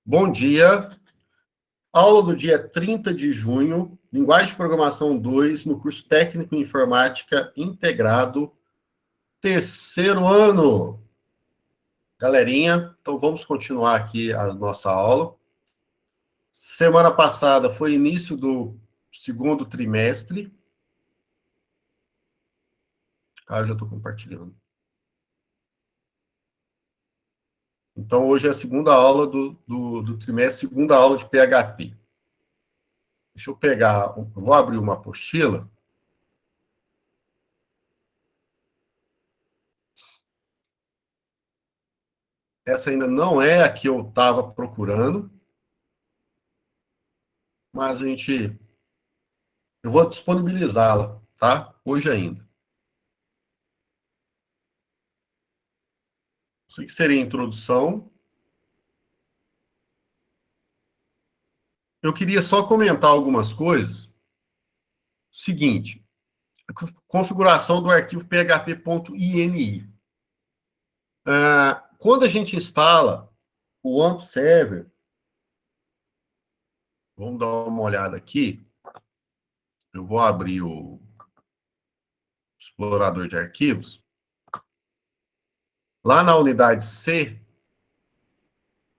Bom dia. Aula do dia 30 de junho, Linguagem de Programação 2, no curso Técnico em Informática Integrado, terceiro ano. Galerinha, então vamos continuar aqui a nossa aula. Semana passada foi início do segundo trimestre. Já estou compartilhando. Então, hoje é a segunda aula do trimestre, segunda aula de PHP. Deixa eu pegar, vou abrir uma apostila. Essa ainda não é a que eu estava procurando, mas eu vou disponibilizá-la, tá? Hoje ainda. Isso aqui seria a introdução. Eu queria só comentar algumas coisas. Seguinte, configuração do arquivo php.ini. Quando a gente instala o AMP Server, vamos dar uma olhada aqui. Eu vou abrir o explorador de arquivos. Lá na unidade C,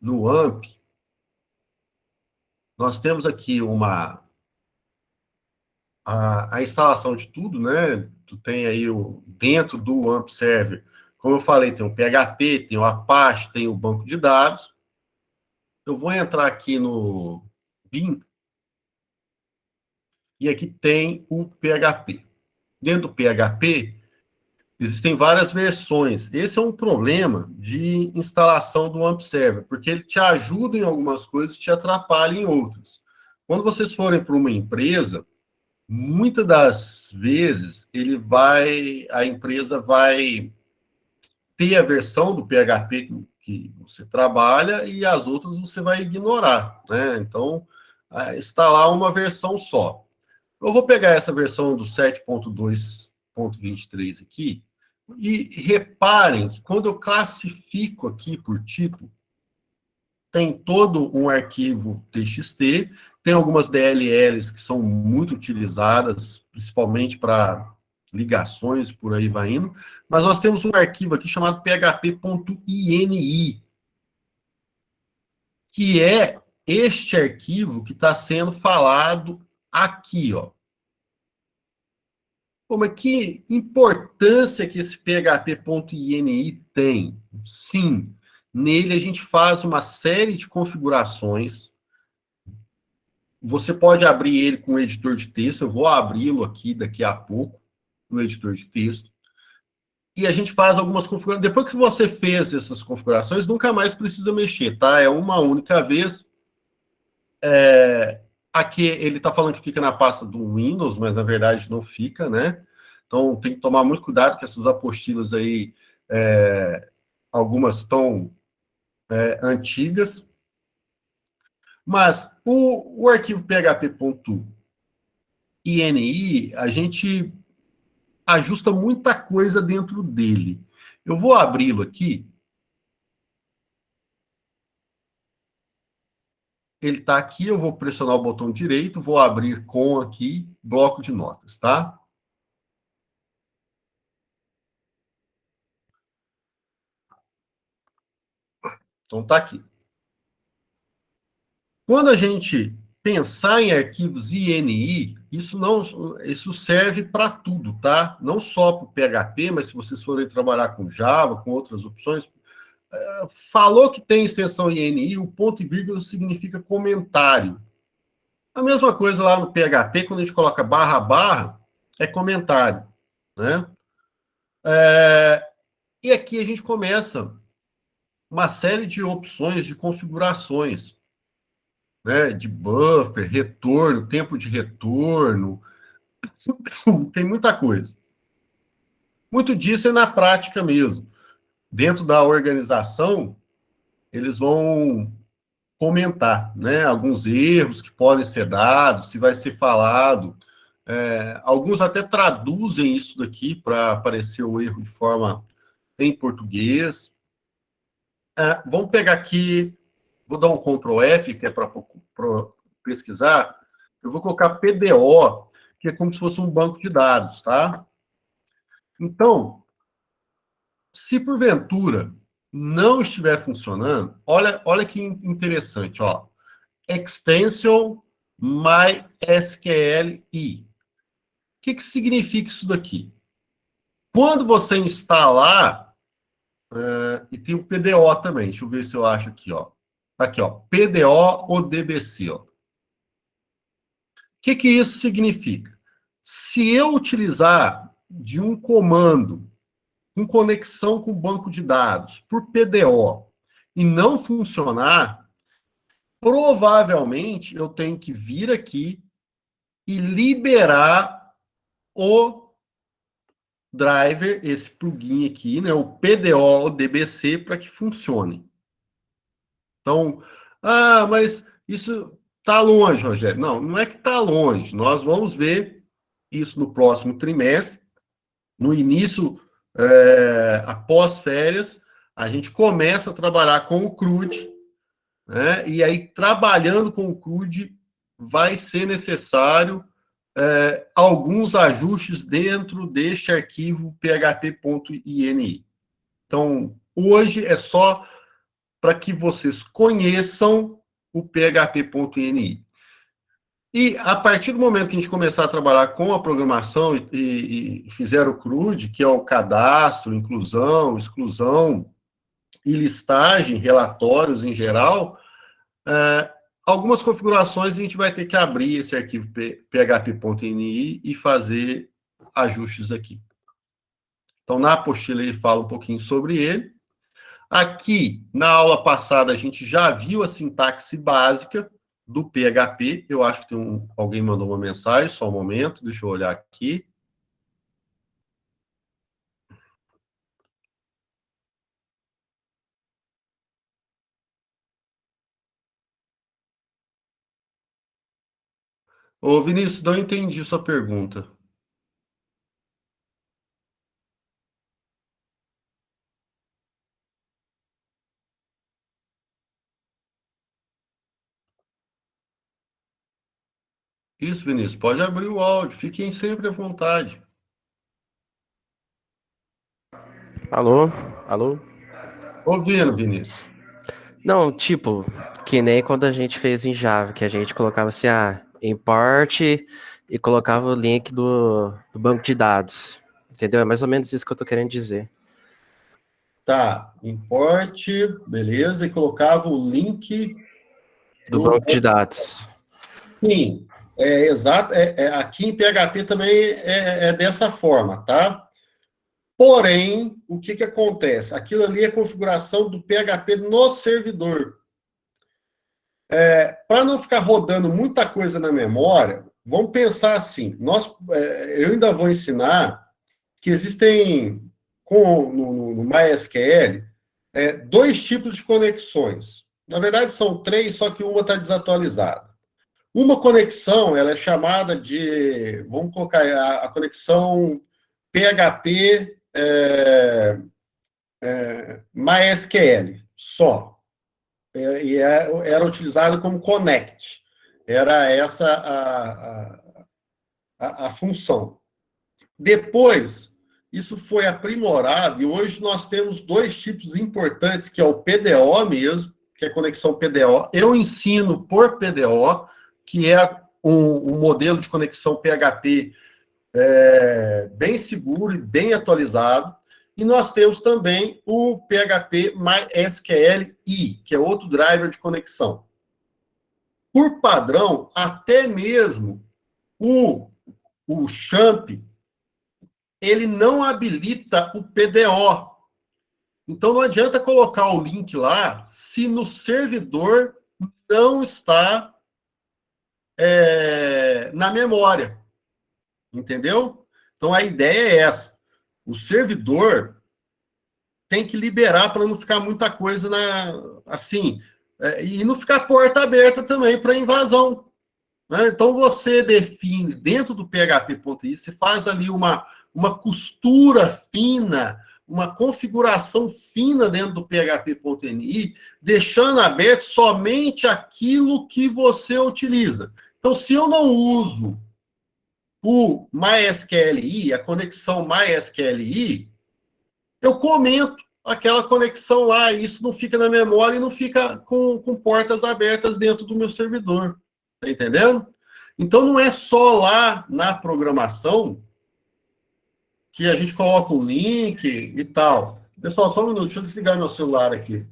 no AMP, nós temos aqui a instalação de tudo, né? Tu tem aí dentro do AMP Server, como eu falei, tem o PHP, tem o Apache, tem o banco de dados. Eu vou entrar aqui no bin, e aqui tem o PHP. Dentro do PHP, existem várias versões. Esse é um problema de instalação do AMP Server, porque ele te ajuda em algumas coisas e te atrapalha em outras. Quando vocês forem para uma empresa, muitas das vezes a empresa vai ter a versão do PHP que você trabalha e as outras você vai ignorar, né? Então, instalar uma versão só. Eu vou pegar essa versão do 7.2.23 aqui e reparem que quando eu classifico aqui por tipo, tem todo um arquivo TXT, tem algumas DLLs que são muito utilizadas, principalmente para ligações, por aí vai indo, mas nós temos um arquivo aqui chamado php.ini, que é este arquivo que está sendo falado aqui, ó. Pô, mas que importância que esse php.ini tem? Sim, nele a gente faz uma série de configurações. Você pode abrir ele com o editor de texto, eu vou abri-lo aqui daqui a pouco, no editor de texto. E a gente faz algumas configurações. Depois que você fez essas configurações, nunca mais precisa mexer, tá? É uma única vez. Aqui ele está falando que fica na pasta do Windows, mas na verdade não fica, né? Então tem que tomar muito cuidado com essas apostilas aí. Algumas estão antigas. Mas o arquivo php.ini, a gente ajusta muita coisa dentro dele. Eu vou abri-lo aqui. Ele está aqui, eu vou pressionar o botão direito, vou abrir com aqui, bloco de notas, tá? Então tá aqui. Quando a gente pensar em arquivos INI, isso serve para tudo, tá? Não só para o PHP, mas se vocês forem trabalhar com Java, com outras opções, falou que tem extensão INI, o ponto e vírgula significa comentário. A mesma coisa lá no PHP, quando a gente coloca barra, barra, é comentário, né? E aqui a gente começa uma série de opções de configurações, né? De buffer, retorno, tempo de retorno, tem muita coisa. Muito disso é na prática mesmo. Dentro da organização, eles vão comentar, né? Alguns erros que podem ser dados, se vai ser falado. Alguns até traduzem isso daqui para aparecer o erro de forma em português. Vamos pegar aqui vou dar um Ctrl F, que é para pesquisar, eu vou colocar PDO, que é como se fosse um banco de dados, tá? Então, se porventura não estiver funcionando, olha que interessante, ó. Extension MySQLi. O que significa isso daqui? Quando você instalar, e tem o PDO também, deixa eu ver se eu acho aqui, ó. Aqui, ó, PDO ou DBC, ó. O que isso significa? Se eu utilizar de um comando com conexão com o banco de dados por PDO e não funcionar, provavelmente eu tenho que vir aqui e liberar o driver, esse plugin aqui, né, o PDO ou DBC, para que funcione. Então, mas isso está longe, Rogério. Não, não é que está longe. Nós vamos ver isso no próximo trimestre. No início, após férias, a gente começa a trabalhar com o CRUD, né? E aí, trabalhando com o CRUD, vai ser necessário alguns ajustes dentro deste arquivo php.ini. Então, hoje é só para que vocês conheçam o php.ini. E a partir do momento que a gente começar a trabalhar com a programação e fizer o CRUD, que é o cadastro, inclusão, exclusão e listagem, relatórios em geral, algumas configurações a gente vai ter que abrir esse arquivo php.ini e fazer ajustes aqui. Então, na apostila ele fala um pouquinho sobre ele. Aqui, na aula passada, a gente já viu a sintaxe básica do PHP. Eu acho que alguém mandou uma mensagem, só um momento, deixa eu olhar aqui. Ô, Vinícius, não entendi sua pergunta. Isso, Vinícius, pode abrir o áudio, fiquem sempre à vontade. Alô? Alô? Ouvindo, Vinícius. Não, tipo, que nem quando a gente fez em Java, que a gente colocava assim, import e colocava o link do banco de dados. Entendeu? É mais ou menos isso que eu tô querendo dizer. Tá, import, beleza, e colocava o link Do banco de dados. Sim, exato. Aqui em PHP também é dessa forma, tá? Porém, o que acontece? Aquilo ali é configuração do PHP no servidor. Para não ficar rodando muita coisa na memória, vamos pensar assim, eu ainda vou ensinar que existem, no MySQL, dois tipos de conexões. Na verdade, são três, só que uma está desatualizada. Uma conexão, ela é chamada de, vamos colocar a conexão PHP MySQL, só. Era utilizado como connect. Era essa a função. Depois, isso foi aprimorado, e hoje nós temos dois tipos importantes, que é o PDO mesmo, que é a conexão PDO. Eu ensino por PDO, que é um modelo de conexão PHP bem seguro e bem atualizado. E nós temos também o PHP MySQLi, que é outro driver de conexão. Por padrão, até mesmo o XAMPP, ele não habilita o PDO. Então, não adianta colocar o link lá se no servidor não está na memória. Entendeu? Então, a ideia é essa. O servidor tem que liberar para não ficar muita coisa assim. E não ficar porta aberta também para invasão. Né? Então, você define, dentro do PHP.i, você faz ali uma costura fina uma configuração fina dentro do PHP.NI, deixando aberto somente aquilo que você utiliza. Então, se eu não uso o MySQLi, a conexão MySQLi, eu comento aquela conexão lá, e isso não fica na memória e não fica com portas abertas dentro do meu servidor. Tá entendendo? Então, não é só lá na programação que a gente coloca o link e tal. Pessoal, só um minuto, deixa eu desligar meu celular aqui.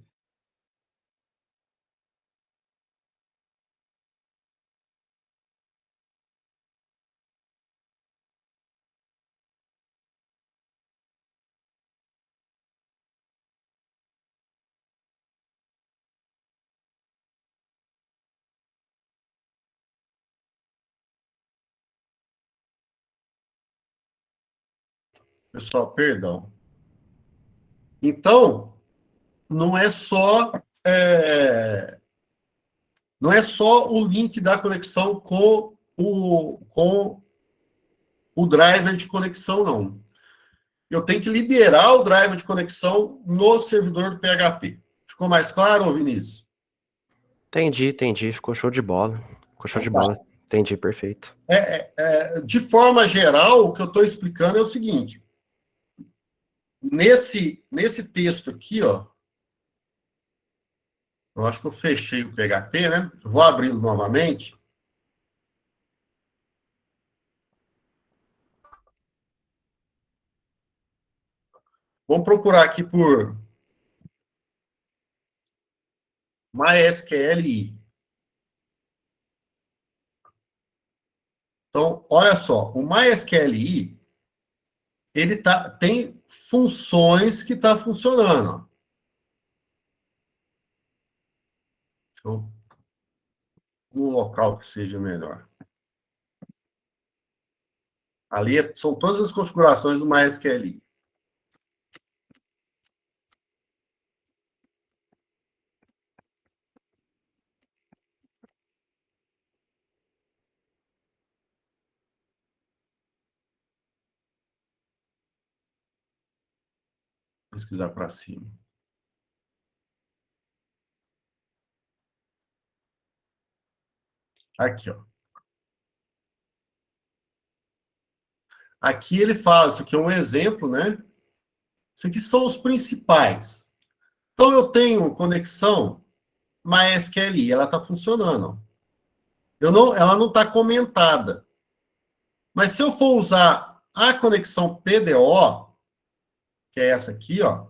Pessoal, perdão. Então, não é só não é só o link da conexão com o driver de conexão, não. Eu tenho que liberar o driver de conexão no servidor do PHP. Ficou mais claro, Vinícius? Entendi. Ficou show de bola. Ficou show de Então, bola. Entendi, perfeito. De forma geral, o que eu estou explicando é o seguinte. Nesse texto aqui, ó, eu acho que eu fechei o PHP, né? Vou abri-lo novamente. Vamos procurar aqui por MySQLi. Então, olha só, o MySQLi, ele tem funções que estão funcionando. Deixa eu, um local que seja melhor. Ali são todas as configurações do MySQLi. Vou pesquisar para cima. Aqui, ó. Aqui ele fala, isso aqui é um exemplo, né? Isso aqui são os principais. Então, eu tenho conexão MySQLi, ela está funcionando. Ela não está comentada. Mas se eu for usar a conexão PDO, que é essa aqui, ó,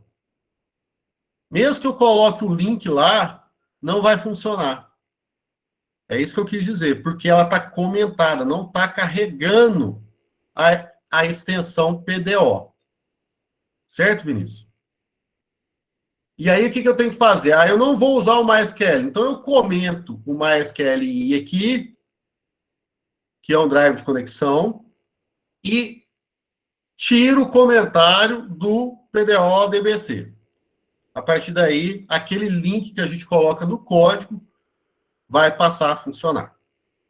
mesmo que eu coloque o link lá, não vai funcionar. É isso que eu quis dizer, porque ela está comentada, não está carregando a extensão PDO. Certo, Vinícius? E aí, o que eu tenho que fazer? Eu não vou usar o MySQL. Então, eu comento o MySQLi aqui, que é um drive de conexão, e tiro o comentário do PDO DBC. A partir daí, aquele link que a gente coloca no código vai passar a funcionar.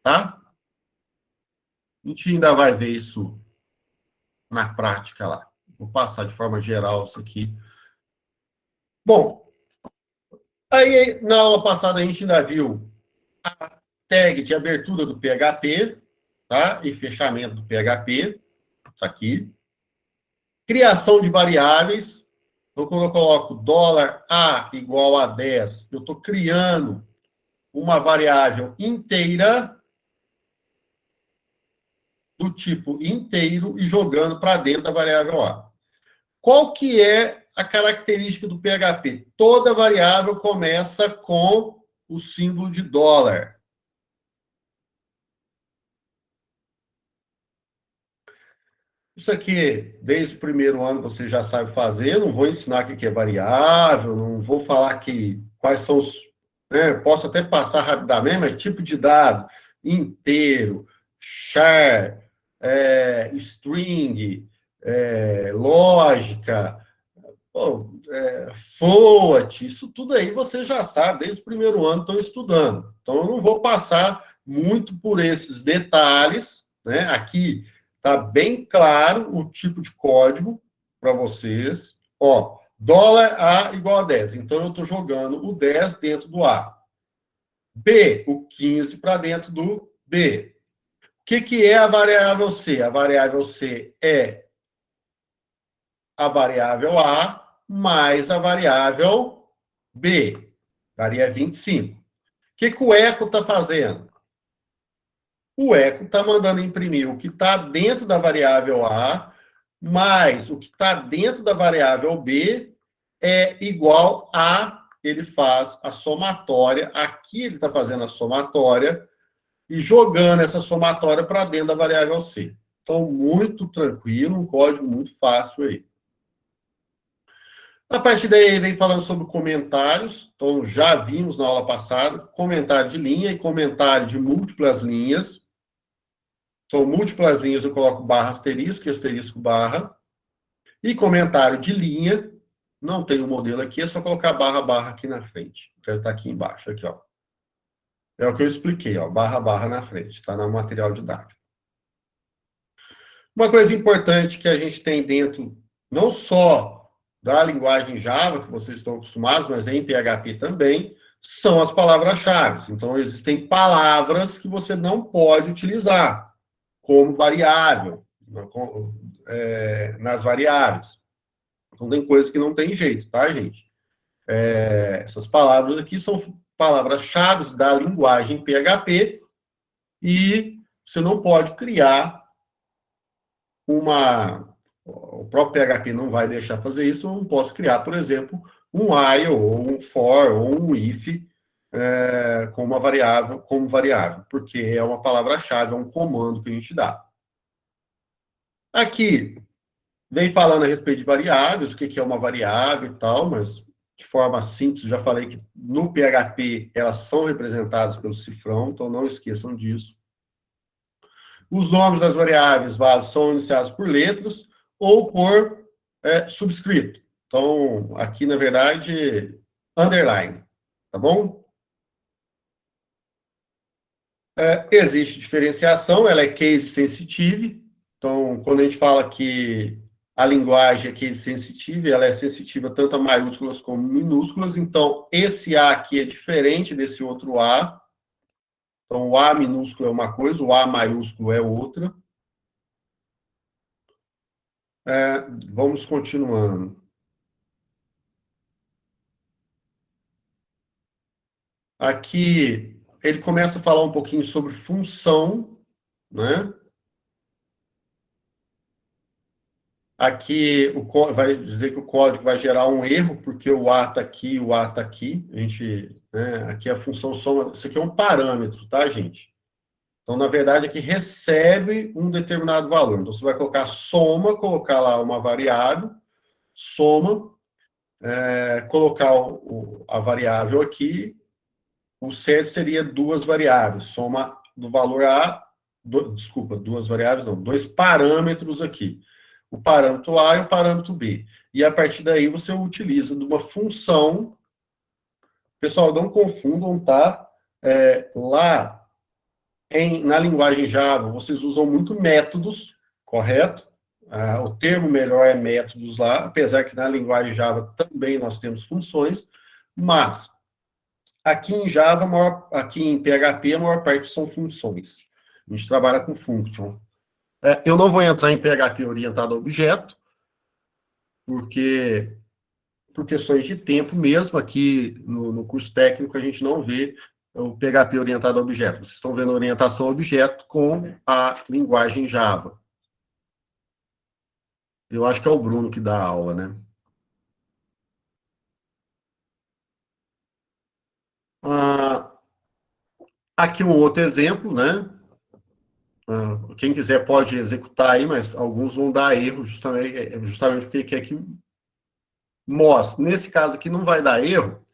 Tá? A gente ainda vai ver isso na prática lá. Vou passar de forma geral isso aqui. Bom, aí na aula passada a gente ainda viu a tag de abertura do PHP, tá? E fechamento do PHP, tá aqui. Criação de variáveis. Então, quando eu coloco $A igual a 10, eu estou criando uma variável inteira do tipo inteiro e jogando para dentro da variável A. Qual que é a característica do PHP? Toda variável começa com o símbolo de $. Isso aqui, desde o primeiro ano, você já sabe fazer. Não vou ensinar o que é variável, não vou falar quais são os... Né, posso até passar rapidamente, mas tipo de dado, inteiro, char, string, lógica, float, isso tudo aí você já sabe, desde o primeiro ano estão estudando. Então, eu não vou passar muito por esses detalhes, né? Aqui está bem claro o tipo de código para vocês, Ó, dólar A igual a 10. Então, eu estou jogando o 10 dentro do A. B, o 15 para dentro do B. O que é a variável C? A variável C é a variável A mais a variável B. Daria 25. O que o eco está fazendo? O eco está mandando imprimir o que está dentro da variável A mais o que está dentro da variável B é igual a, ele faz a somatória, aqui ele está fazendo a somatória e jogando essa somatória para dentro da variável C. Então, muito tranquilo, um código muito fácil aí. A partir daí, vem falando sobre comentários. Então, já vimos na aula passada, comentário de linha e comentário de múltiplas linhas. Então, múltiplas linhas eu coloco barra asterisco e asterisco barra. E comentário de linha, não tem o modelo aqui, é só colocar barra barra aqui na frente. Então, está aqui embaixo, aqui, ó. É o que eu expliquei, ó, barra barra na frente, está no material didático. Uma coisa importante que a gente tem dentro, não só da linguagem Java, que vocês estão acostumados, mas em PHP também, são as palavras-chave. Então, existem palavras que você não pode utilizar como variável, nas variáveis. Então, tem coisas que não tem jeito, tá, gente? Essas palavras aqui são palavras-chave da linguagem PHP e você não pode criar o próprio PHP não vai deixar fazer isso, eu não posso criar, por exemplo, um while, ou um for, ou um if, com uma variável, como variável, porque é uma palavra-chave, é um comando que a gente dá. Aqui, vem falando a respeito de variáveis, o que é uma variável e tal, mas de forma simples, já falei que no PHP elas são representadas pelo cifrão, então não esqueçam disso. Os nomes das variáveis são iniciados por letras ou por subscrito. Então, aqui, na verdade, underline, tá bom? Existe diferenciação, ela é case sensitive. Então, quando a gente fala que a linguagem é case sensitive, ela é sensitiva tanto a maiúsculas como minúsculas. Então, esse A aqui é diferente desse outro A. Então, o A minúsculo é uma coisa, o A maiúsculo é outra. Vamos continuando. Aqui, ele começa a falar um pouquinho sobre função, né? Aqui, vai dizer que o código vai gerar um erro, porque o A está aqui e o A está aqui. Aqui a função soma, isso aqui é um parâmetro, tá, gente? Então, na verdade, aqui recebe um determinado valor. Então, você vai colocar soma, colocar lá uma variável, soma, colocar a variável aqui, o certo seria duas variáveis, soma do valor A, duas variáveis não, dois parâmetros aqui. O parâmetro A e o parâmetro B. E a partir daí você utiliza de uma função. Pessoal, não confundam, tá? Lá na linguagem Java, vocês usam muito métodos, correto? O termo melhor é métodos lá, apesar que na linguagem Java também nós temos funções, mas aqui em Java, aqui em PHP, a maior parte são funções. A gente trabalha com function. Eu não vou entrar em PHP orientado a objeto, porque por questões de tempo mesmo, aqui no curso técnico a gente não vê o PHP orientado a objeto. Vocês estão vendo a orientação a objeto com a linguagem Java. Eu acho que é o Bruno que dá a aula, né? Aqui um outro exemplo, né? Quem quiser pode executar aí, mas alguns vão dar erro justamente porque quer que mostre. Nesse caso aqui não vai dar erro,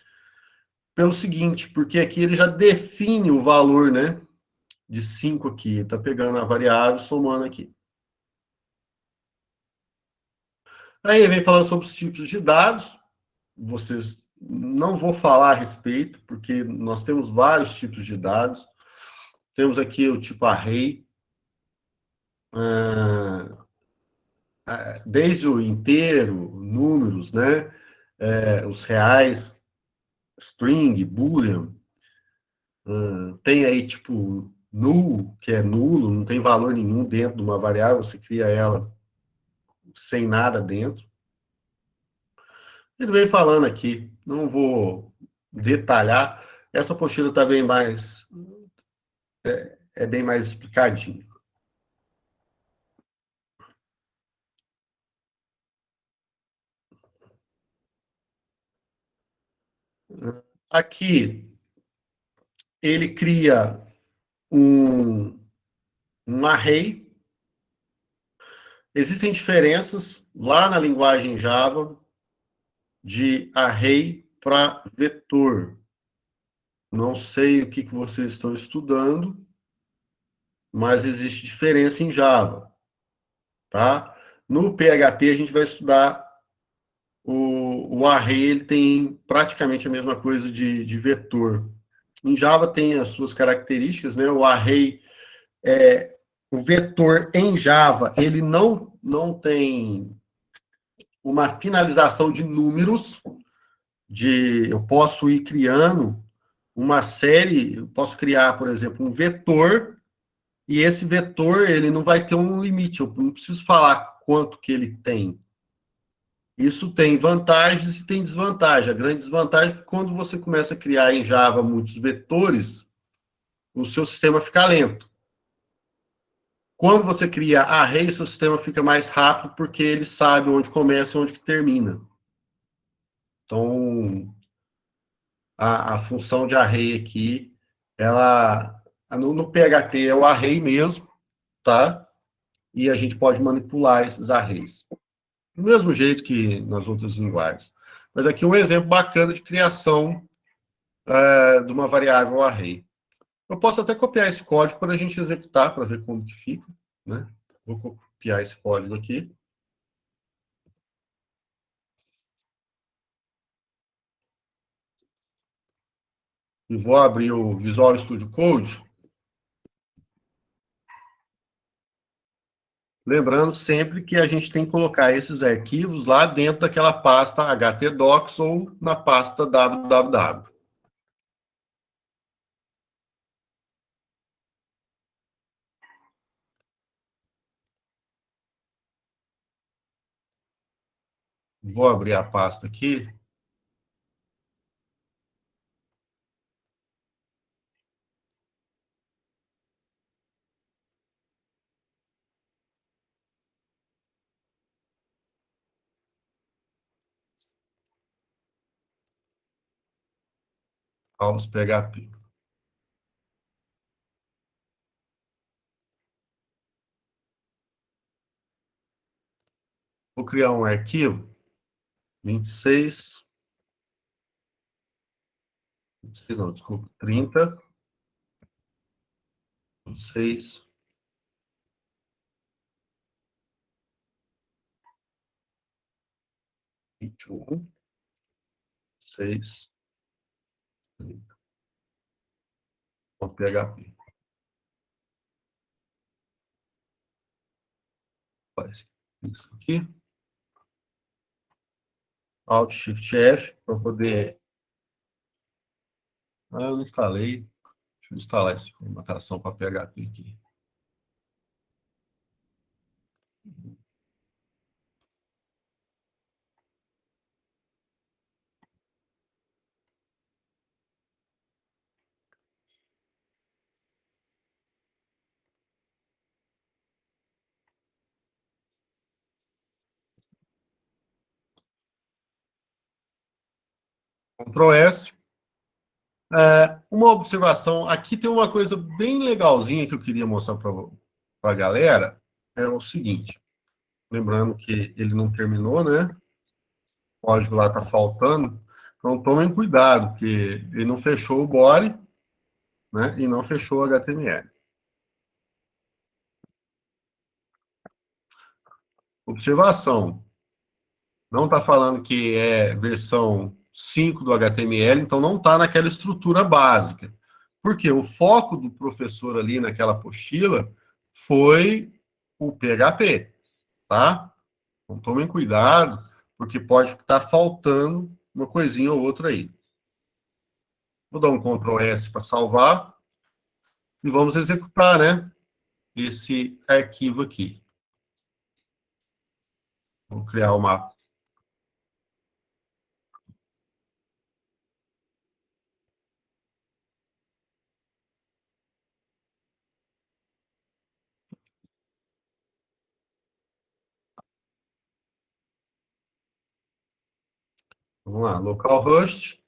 pelo seguinte, porque aqui ele já define o valor, né? De 5 aqui, está pegando a variável, somando aqui. Aí vem falando sobre os tipos de dados, vocês não vou falar a respeito, porque nós temos vários tipos de dados. Temos aqui o tipo array. desde o inteiro, números, né? Os reais, string, boolean, tem aí, tipo, null, que é nulo, não tem valor nenhum dentro de uma variável, você cria ela sem nada dentro. Ele vem falando aqui, não vou detalhar, essa apostila está bem mais, bem mais explicadinha. Aqui, ele cria um array. Existem diferenças lá na linguagem Java de array para vetor. Não sei o que vocês estão estudando, mas existe diferença em Java, tá? No PHP a gente vai estudar o array, ele tem praticamente a mesma coisa de vetor. Em Java tem as suas características, né? O array, o vetor em Java, ele não tem uma finalização de números, eu posso ir criando uma série, eu posso criar, por exemplo, um vetor, e esse vetor, ele não vai ter um limite, eu não preciso falar quanto que ele tem. Isso tem vantagens e tem desvantagem. A grande desvantagem é que quando você começa a criar em Java muitos vetores, o seu sistema fica lento. Quando você cria array, o seu sistema fica mais rápido, porque ele sabe onde começa e onde termina. Então, a função de array aqui, ela, no PHP é o array mesmo, tá? E a gente pode manipular esses arrays. Do mesmo jeito que nas outras linguagens. Mas aqui um exemplo bacana de criação de uma variável array. Eu posso até copiar esse código para a gente executar, para ver como que fica, né? Vou copiar esse código aqui. E vou abrir o Visual Studio Code. Lembrando sempre que a gente tem que colocar esses arquivos lá dentro daquela pasta htdocs ou na pasta www. Vou abrir a pasta aqui. Vamos PHP. Vou criar um arquivo 26 não, desculpa, 30 26 21 6 .php. Faz isso aqui. Alt Shift F para poder. Eu não instalei. Deixa eu instalar essa formatação para PHP aqui. Ctrl S. Uma observação, aqui tem uma coisa bem legalzinha que eu queria mostrar para a galera, é o seguinte, lembrando que ele não terminou, né? O código lá está faltando, então tomem cuidado, porque ele não fechou o body, né? E não fechou o HTML. Observação, não está falando que é versão 5 do HTML, então não está naquela estrutura básica. Porque o foco do professor ali naquela apostila foi o PHP, tá? Então, tomem cuidado, porque pode estar faltando uma coisinha ou outra aí. Vou dar um Ctrl S para salvar e vamos executar, né, esse arquivo aqui. Vou criar uma. Vamos lá, localhost,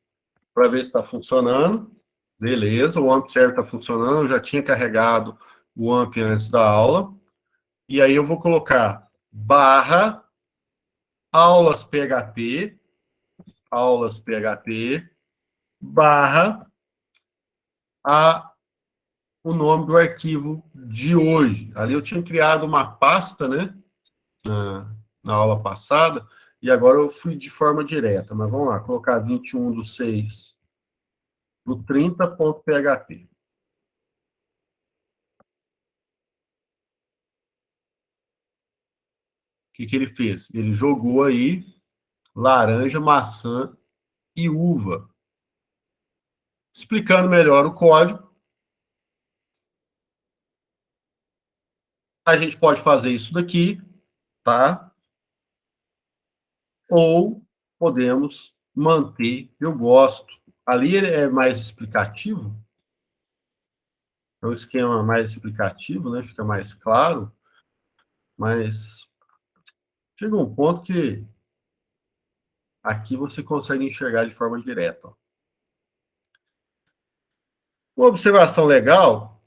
para ver se está funcionando. Beleza, o AMP server está funcionando. Eu já tinha carregado o AMP antes da aula. E aí eu vou colocar barra aulas PHP, barra o nome do arquivo de hoje. Ali eu tinha criado uma pasta, né, na aula passada, e agora eu fui de forma direta. Mas vamos lá, colocar 21/6 do 30.php. O que ele fez? Ele jogou aí laranja, maçã e uva. Explicando melhor o código, a gente pode fazer isso daqui, tá? Ou podemos manter, eu gosto. Ali é mais explicativo, é um esquema mais explicativo, né? Fica mais claro, mas chega um ponto que aqui você consegue enxergar de forma direta. Uma observação legal,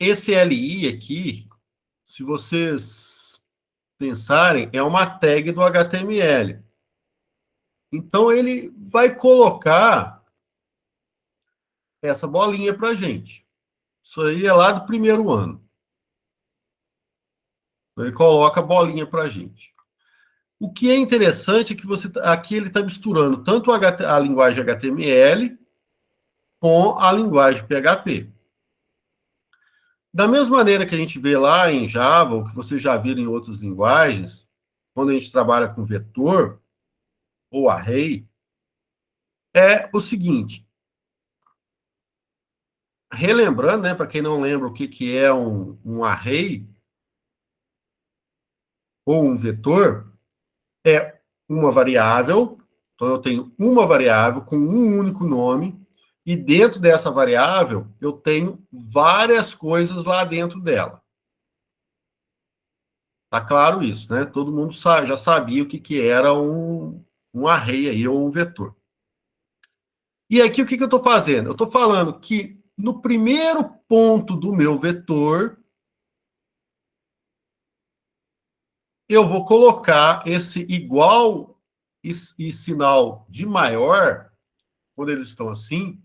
esse LI aqui, se vocês pensarem, é uma tag do HTML. Então, ele vai colocar essa bolinha para a gente. Isso aí é lá do primeiro ano. Então, ele coloca a bolinha para a gente. O que é interessante é que aqui ele está misturando tanto a linguagem HTML com a linguagem PHP. Da mesma maneira que a gente vê lá em Java, ou que vocês já viram em outras linguagens, quando a gente trabalha com vetor ou array, é o seguinte. Relembrando, né, para quem não lembra o que é um array ou um vetor, é uma variável. Então, eu tenho uma variável com um único nome, e dentro dessa variável, eu tenho várias coisas lá dentro dela. Tá claro isso, né? Todo mundo já sabia o que era um array aí, ou um vetor. E aqui, o que eu estou fazendo? Eu estou falando que no primeiro ponto do meu vetor, eu vou colocar esse igual e sinal de maior, quando eles estão assim,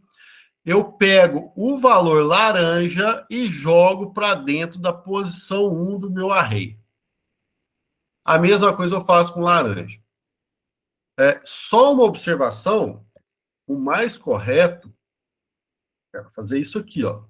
eu pego o valor laranja e jogo para dentro da posição 1 do meu array. A mesma coisa eu faço com laranja. Só uma observação, o mais correto é fazer isso aqui, ó.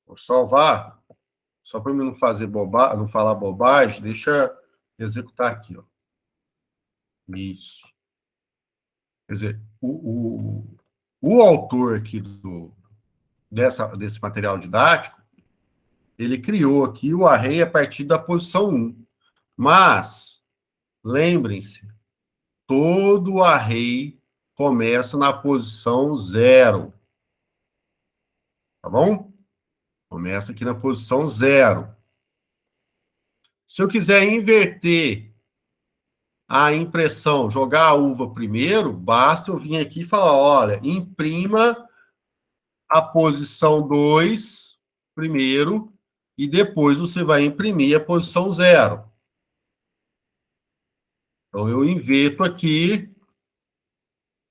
Vou salvar, só para mim não fazer não falar bobagem, deixa eu executar aqui, ó. Isso. Quer dizer, o autor aqui desse material didático, ele criou aqui o array a partir da posição 1. Mas, lembrem-se, todo array começa na posição 0. Tá bom? Começa aqui na posição 0. Se eu quiser inverter a impressão, jogar a uva primeiro, basta eu vir aqui e falar, olha, imprima a posição 2 primeiro, e depois você vai imprimir a posição 0. Então, eu inverto aqui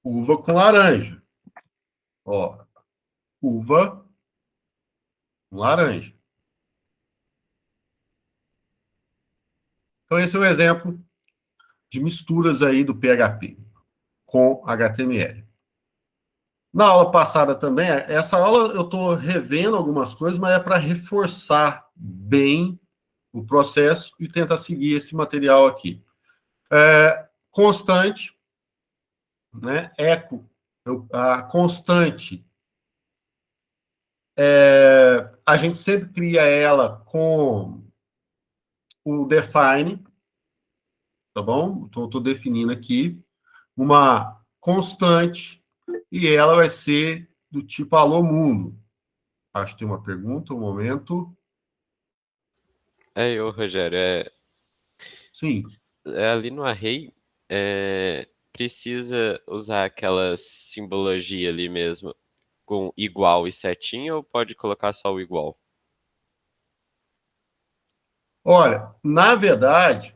uva com laranja. Ó, uva com laranja. Então, esse é um exemplo de misturas aí do PHP com HTML. Na aula passada também, essa aula eu estou revendo algumas coisas, mas é para reforçar bem o processo e tentar seguir esse material aqui. Constante, né? Eco, a constante, a gente sempre cria ela com o define, tá bom? Então, estou definindo aqui uma constante e ela vai ser do tipo alô mundo. Acho que tem uma pergunta, um momento. Rogério, Sim. ali no array, precisa usar aquela simbologia ali mesmo, com igual e setinha, ou pode colocar só o igual? Olha, na verdade,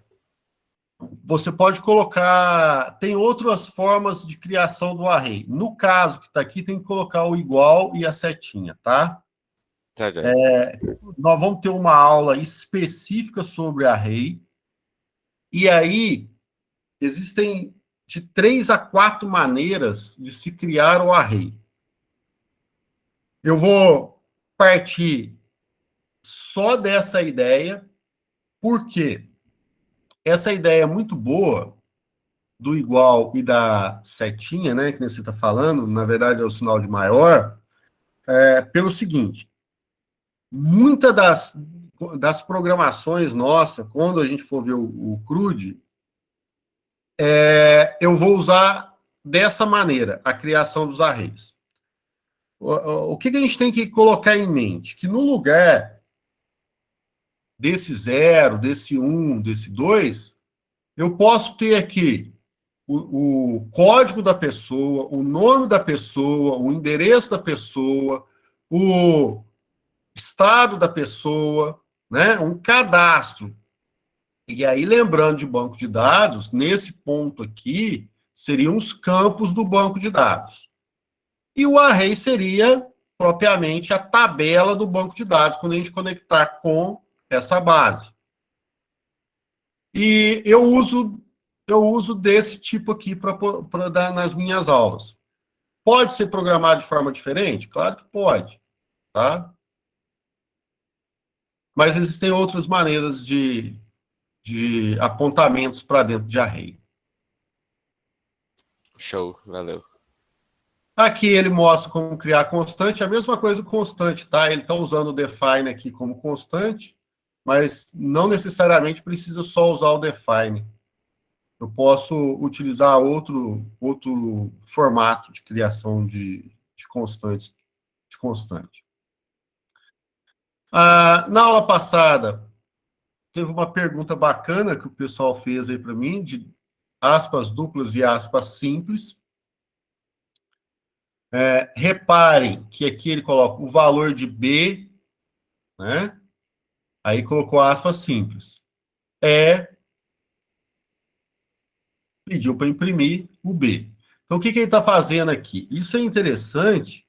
você pode colocar... Tem outras formas de criação do array. No caso que está aqui, tem que colocar o igual e a setinha, tá? Tá, já. Nós vamos ter uma aula específica sobre array. E aí, existem de 3 a 4 maneiras de se criar o array. Eu vou partir só dessa ideia, porque essa ideia é muito boa, do igual e da setinha, né, que você está falando, na verdade é o sinal de maior, pelo seguinte, muitas das programações nossas, quando a gente for ver o CRUD, eu vou usar dessa maneira, a criação dos arrays. O que a gente tem que colocar em mente? Que no lugar desse 0, desse 1, desse 2, eu posso ter aqui o código da pessoa, o nome da pessoa, o endereço da pessoa, o estado da pessoa, né? Um cadastro. E aí, lembrando de banco de dados, nesse ponto aqui, seriam os campos do banco de dados. E o array seria, propriamente, a tabela do banco de dados, quando a gente conectar com essa base. E eu uso desse tipo aqui para dar nas minhas aulas. Pode ser programado de forma diferente? Claro que pode, tá? Mas existem outras maneiras de apontamentos para dentro de array. Show, valeu. Aqui ele mostra como criar constante, a mesma coisa o constante, tá? Ele está usando o define aqui como constante, mas não necessariamente precisa só usar o define. Eu posso utilizar outro formato de criação de constantes, de constante. Na aula passada, teve uma pergunta bacana que o pessoal fez aí para mim, de aspas duplas e aspas simples. Reparem que aqui ele coloca o valor de B, né? Aí colocou aspas simples. Pediu para imprimir o B. Então, o que ele está fazendo aqui? Isso é interessante,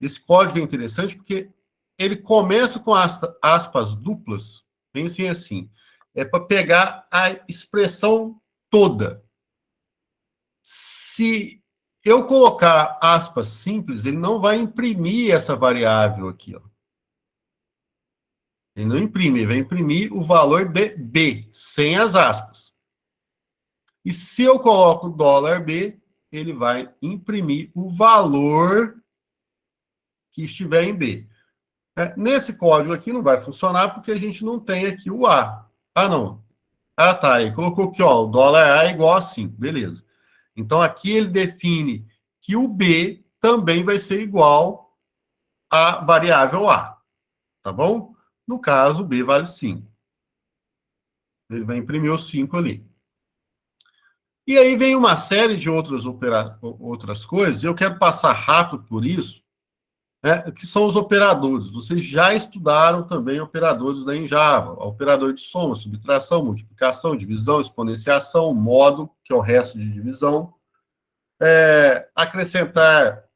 esse código é interessante porque ele começa com aspas duplas, pensem assim, é para pegar a expressão toda. Se eu colocar aspas simples, ele não vai imprimir essa variável aqui, ó. Ele não imprime, ele vai imprimir o valor de B, sem as aspas. E se eu coloco $B, ele vai imprimir o valor que estiver em B. Nesse código aqui não vai funcionar porque a gente não tem aqui o A. Ah, não. Ah, tá. Ele colocou aqui, ó, o $A é igual a 5. Beleza. Então, aqui ele define que o B também vai ser igual à variável A. Tá bom? No caso, o B vale 5. Ele vai imprimir o 5 ali. E aí vem uma série de outras coisas, e eu quero passar rápido por isso, né, que são os operadores. Vocês já estudaram também operadores em Java. Operador de soma, subtração, multiplicação, divisão, exponenciação, modo, que é o resto de divisão. Acrescentar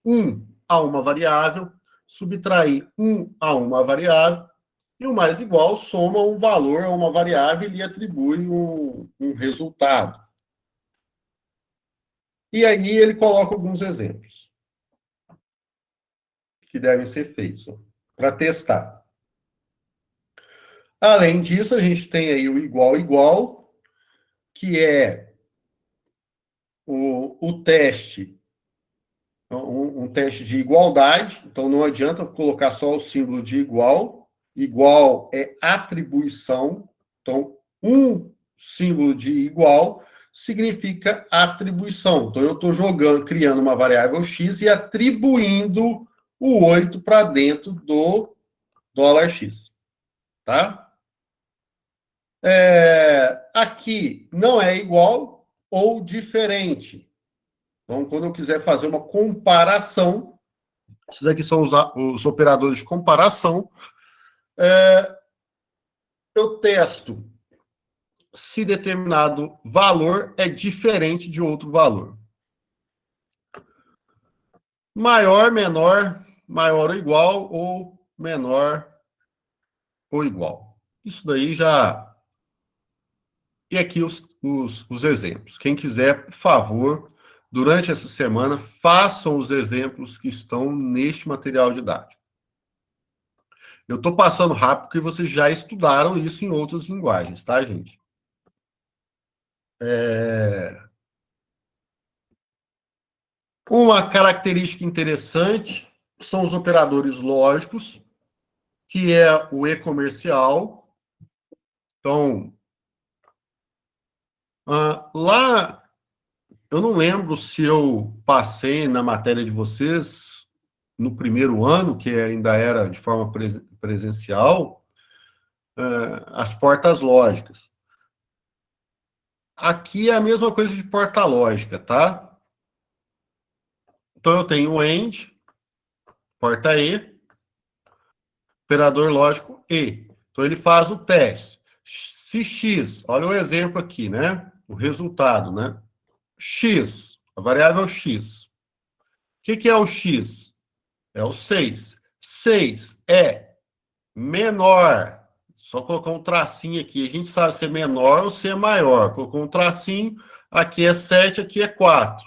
1 a uma variável, subtrair 1 a uma variável, E o mais igual soma um valor a uma variável e atribui um resultado. E aí ele coloca alguns exemplos que devem ser feitos para testar. Além disso, a gente tem aí o igual, que é o teste, um teste de igualdade. Então, não adianta colocar só o símbolo de igual. Igual é atribuição. Então, um símbolo de igual significa atribuição. Então, eu estou criando uma variável x e atribuindo o 8 para dentro do $x. Tá? Aqui não é igual ou diferente. Então, quando eu quiser fazer uma comparação, esses aqui são os operadores de comparação, eu testo se determinado valor é diferente de outro valor. Maior, menor, maior ou igual, ou menor ou igual. Isso daí já... E aqui os exemplos. Quem quiser, por favor, durante essa semana, façam os exemplos que estão neste material didático. Eu estou passando rápido porque vocês já estudaram isso em outras linguagens, tá, gente? Uma característica interessante são os operadores lógicos, que é o e-comercial. Então, lá, eu não lembro se eu passei na matéria de vocês, no primeiro ano, que ainda era de forma presencial, as portas lógicas. Aqui é a mesma coisa de porta lógica, tá? Então, eu tenho o AND, porta E, operador lógico E. Então, ele faz o teste. Se X, olha o exemplo aqui, né? O resultado, né? X, a variável X. O que é o X? É o 6. 6 é menor. Só colocar um tracinho aqui. A gente sabe se é menor ou se é maior. Colocou um tracinho. Aqui é 7, aqui é 4.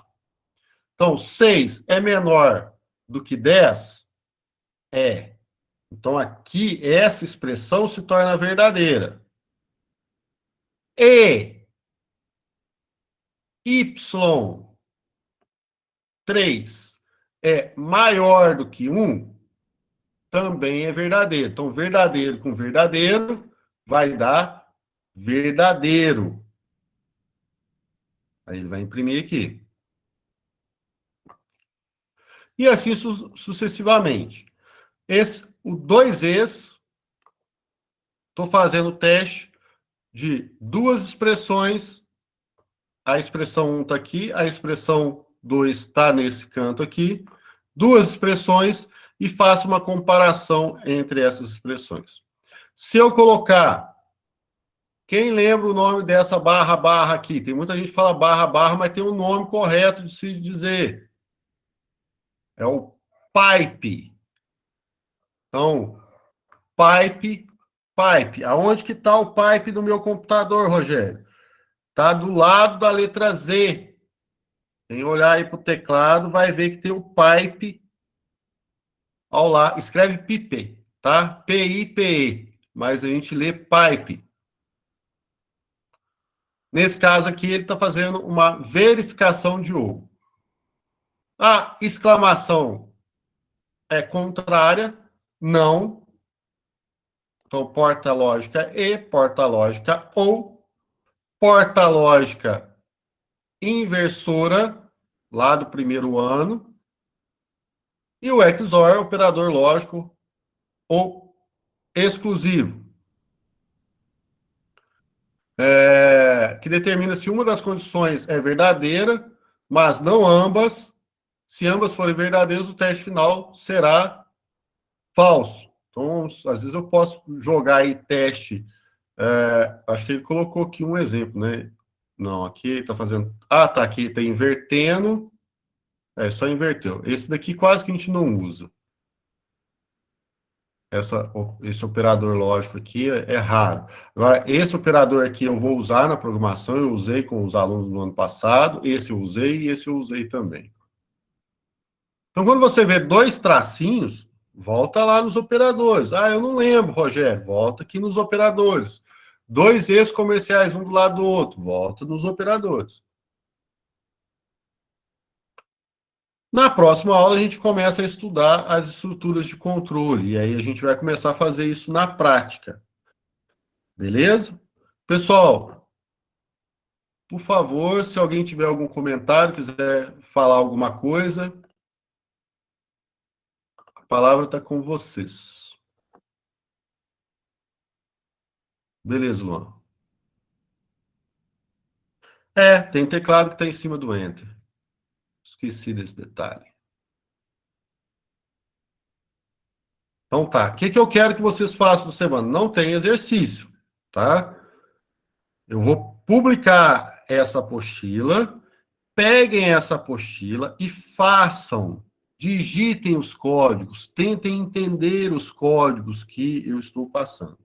Então, 6 é menor do que 10? É. Então, aqui, essa expressão se torna verdadeira. E Y3 é maior do que 1, também é verdadeiro. Então, verdadeiro com verdadeiro vai dar verdadeiro. Aí ele vai imprimir aqui. E assim sucessivamente. O 2Es, estou fazendo o teste de duas expressões. A expressão 1 está aqui, a expressão 2 está nesse canto aqui. Duas expressões e faço uma comparação entre essas expressões. Se eu colocar... Quem lembra o nome dessa barra aqui? Tem muita gente que fala barra, mas tem um nome correto de se dizer. É o pipe. Então, pipe. Aonde que está o pipe do meu computador, Rogério? Está do lado da letra Z. Quem olhar aí para o teclado vai ver que tem o pipe ao lado. Escreve pipe, tá? P-I-P-E. Mas a gente lê pipe. Nesse caso aqui, ele está fazendo uma verificação de ou. A exclamação é contrária, não. Então, porta lógica e, porta lógica ou, porta lógica inversora, lá do primeiro ano, e o XOR, operador lógico ou exclusivo. Que determina se uma das condições é verdadeira, mas não ambas. Se ambas forem verdadeiras, o teste final será falso. Então, às vezes eu posso jogar aí teste. Acho que ele colocou aqui um exemplo, né? Não, aqui está fazendo... Ah, tá aqui, está invertendo. Só inverteu. Esse daqui quase que a gente não usa. esse operador lógico aqui é raro. Agora, esse operador aqui eu vou usar na programação, eu usei com os alunos no ano passado, esse eu usei e esse eu usei também. Então, quando você vê dois tracinhos, volta lá nos operadores. Ah, eu não lembro, Rogério, volta aqui nos operadores. Dois ex-comerciais, um do lado do outro, volta nos operadores. Na próxima aula, a gente começa a estudar as estruturas de controle, e aí a gente vai começar a fazer isso na prática. Beleza? Pessoal, por favor, se alguém tiver algum comentário, quiser falar alguma coisa, a palavra está com vocês. Beleza, Luan? Tem teclado que está em cima do Enter. Esqueci desse detalhe. Então tá. O que eu quero que vocês façam na semana? Não tem exercício, tá? Eu vou publicar essa apostila, peguem essa apostila e façam, digitem os códigos, tentem entender os códigos que eu estou passando,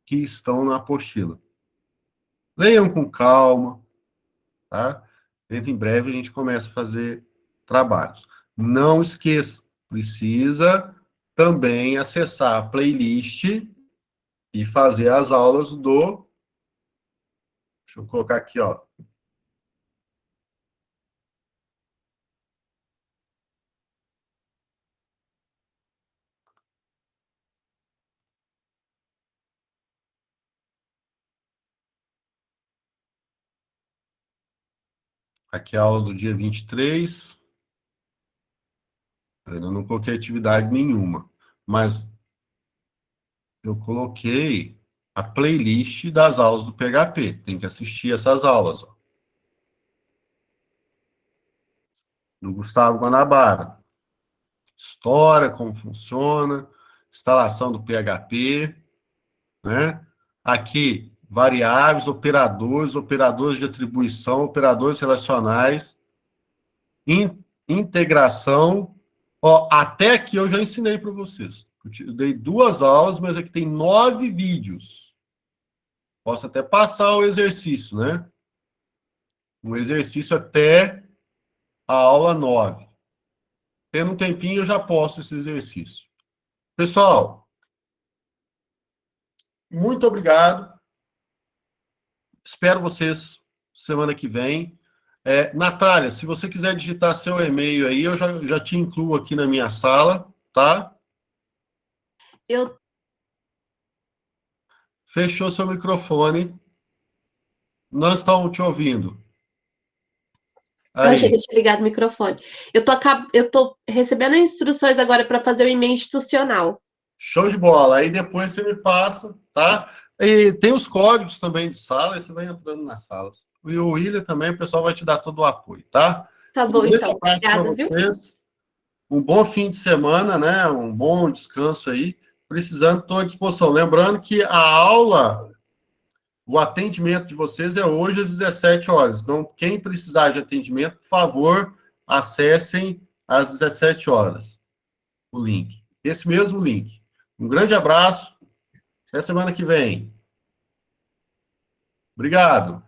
que estão na apostila. Leiam com calma, tá? Dentro em breve a gente começa a fazer trabalhos. Não esqueça, precisa também acessar a playlist e fazer as aulas do... Deixa eu colocar aqui, ó. Aqui é a aula do dia 23. Eu ainda não coloquei atividade nenhuma, mas eu coloquei a playlist das aulas do PHP. Tem que assistir essas aulas, ó. Do Gustavo Guanabara. História, como funciona, instalação do PHP, né? Aqui, variáveis, operadores de atribuição, operadores relacionais, integração. Ó, até aqui eu já ensinei para vocês. Eu dei 2 aulas, mas aqui tem 9 vídeos. Posso até passar o exercício, né? Um exercício até a aula 9. Tendo um tempinho, eu já posto esse exercício. Pessoal, muito obrigado. Espero vocês semana que vem. Natália, se você quiser digitar seu e-mail aí, eu já te incluo aqui na minha sala, tá? Fechou seu microfone. Não estão te ouvindo. Eu achei que eu tinha ligado o microfone. Eu tô recebendo instruções agora para fazer o e-mail institucional. Show de bola. Aí depois você me passa, tá? E tem os códigos também de sala, aí você vai entrando nas salas. E o William também, o pessoal vai te dar todo o apoio, tá? Tá bom, então. Obrigada, viu? Um bom fim de semana, né? Um bom descanso aí. Precisando, estou à disposição. Lembrando que a aula, o atendimento de vocês é hoje às 17 horas. Então, quem precisar de atendimento, por favor, acessem às 17 horas o link. Esse mesmo link. Um grande abraço. Até semana que vem. Obrigado.